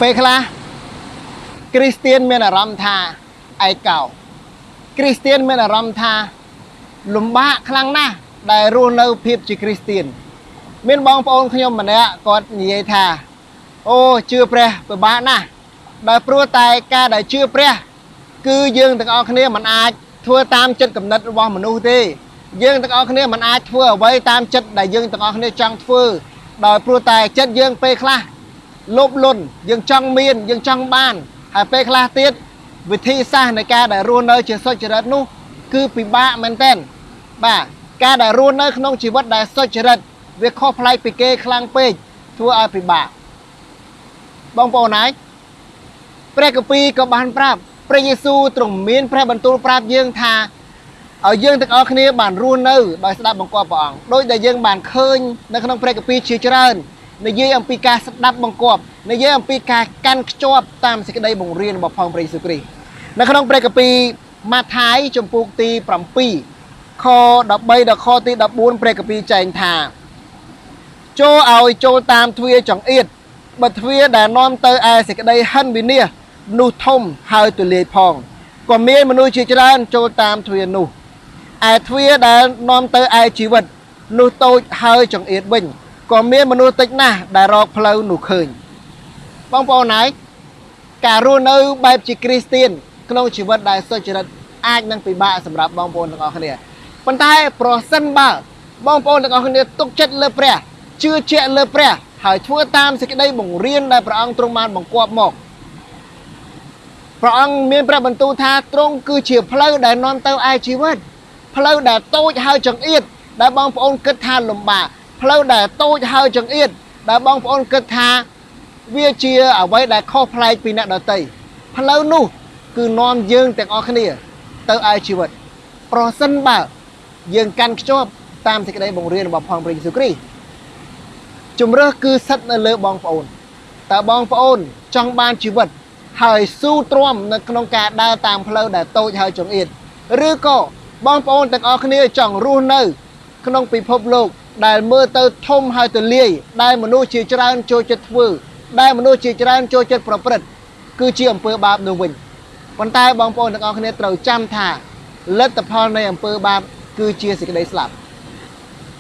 ពេលខ្លះគ្រីស្ទានមានអារម្មណ៍ថាឯកោគ្រីស្ទានមានអារម្មណ៍ថាលំបាកខ្លាំងណាស់ដែលរស់នៅភាពជាគ្រីស្ទានមានបងប្អូនខ្ញុំម្នាក់គាត់និយាយថាអូជឿព្រះពិបាកណាស់ដោយព្រោះតែការដែលជឿព្រះគឺយើងទាំងអស់គ្នាមិនអាចធ្វើតាមចិត្តគំនិតរបស់មនុស្សទេយើងទាំងអស់គ្នាមិនអាចធ្វើអ្វីតាមចិត្តដែលយើងទាំងអស់គ្នាចង់ធ្វើដោយព្រោះតែចិត្តយើងពេលខ្លះលោភលន់យើងចង់មានយើងចង់បានហើយពេលខ្លះទៀតវិធីសាស្ត្រនៃការដែលរស់នៅជាសុចរិតនោះគឺពិបាកមែនទែនបាទការដែលរស់នៅក្នុងជីវិតដែលសុចរិតវាខុសប្លែកពីគេខ្លាំងពេកធ្វើឲ្យពិបាកបងប្អូនហើយព្រះគម្ពីរក៏បានប្រាប់ព្រះយេស៊ូវទ្រង់មានព្រះបន្ទូលប្រាប់យើងថាឲ្យយើងទាំងអស់គ្នាបានរស់នៅដោយស្ដាប់បង្គាប់ព្រះអង្គដោយដែលយើងបានឃើញនៅក្នុងព្រះគម្ពីរជាច្រើននិយាយអំពីការស្ដាប់បង្គាប់និយាយអំពីការកាន់ខ្ជាប់តាមសេចក្តីបង្រៀនរបស់ផងព្រះយេស៊ូវគ្រីស្ទនៅក្នុងព្រះគម្ពីរម៉ាថាយជំពូកទី7ខ13ដល់ខទី14ព្រះគម្ពីរចែងថាចូលឲ្យចូលតាមទ្វារចង្អៀតបើទ្វារដែលនាំទៅឯសេចក្តីហិនវិនាសនោះធំហើយទូលាយផងក៏មានមនុស្សជាច្រើនចូលតាមទ្វារនោះឯទ្វារដែលនាំទៅឯជីវិតនោះតូចហើយចង្អៀតវិញក៏មានមនុស្សតិចណាស់ដែលរកផ្លូវនោះឃើញបងប្អូនហើយការរស់នៅបែបជាគ្រីស្ទានក្នុងជីវិតដែលសុចរិតអាចនឹងពិបាកសម្រាប់បងប្អូនទាំងអស់គ្នាប៉ុន្តែប្រសិនបើបងប្អូនទាំងអស់គ្នាទុកចិត្តលើព្រះជឿជាក់លើព្រះហើយធ្វើតាមសេចក្តីបង្រៀនដែលព្រះអង្គទ្រង់បានបង្គាប់មកព្រះអង្គមានព្រះបន្ទូលថាទ្រង់គឺជាផ្លូវដែលនាំទៅឯជីវិតផ្លូវដែលតូចហើយចង្អៀតដែលបងប្អូនគិតថាលំបាកផ្លូវដែលតូចហើយចង្អៀតដែលបងប្អូនគិតថាវាជាអ្វីដែលខុសប្លែកពីអ្នកដទៃផ្លូវនោះគឺនាំយើងទាំងអស់គ្នាទៅឯជីវិតប្រសិនបើយើងកាន់ខ្ជាប់តាមសេចក្តីបង្រៀនរបស់ផងព្រះយេស៊ូវគ្រីស្ទជំរើសគឺស្ថិតនៅលើបងប្អូនតើបងប្អូនចង់បានជីវិតហើយស៊ូទ្រាំនៅក្នុងការដើរតាមផ្លូវដែលតូចហើយចង្អៀតឬក៏បងប្អូនទាំងអស់គ្នាចង់រស់នៅក្នុងពិភពលោកដែលមើលទៅធំហើយទូលាយដែលមនុស្សជាច្រើនចូលចិត្តធ្វើដែលមនុស្សជាច្រើនចូលចិត្តប្រព្រឹត្តគឺជាអំពើបាបនោះវិញប៉ុន្តែបងប្អូនទាំងអស់គ្នាត្រូវចាំថាលទ្ធផលនៃអំពើបាបគឺជាសេចក្តីស្លាប់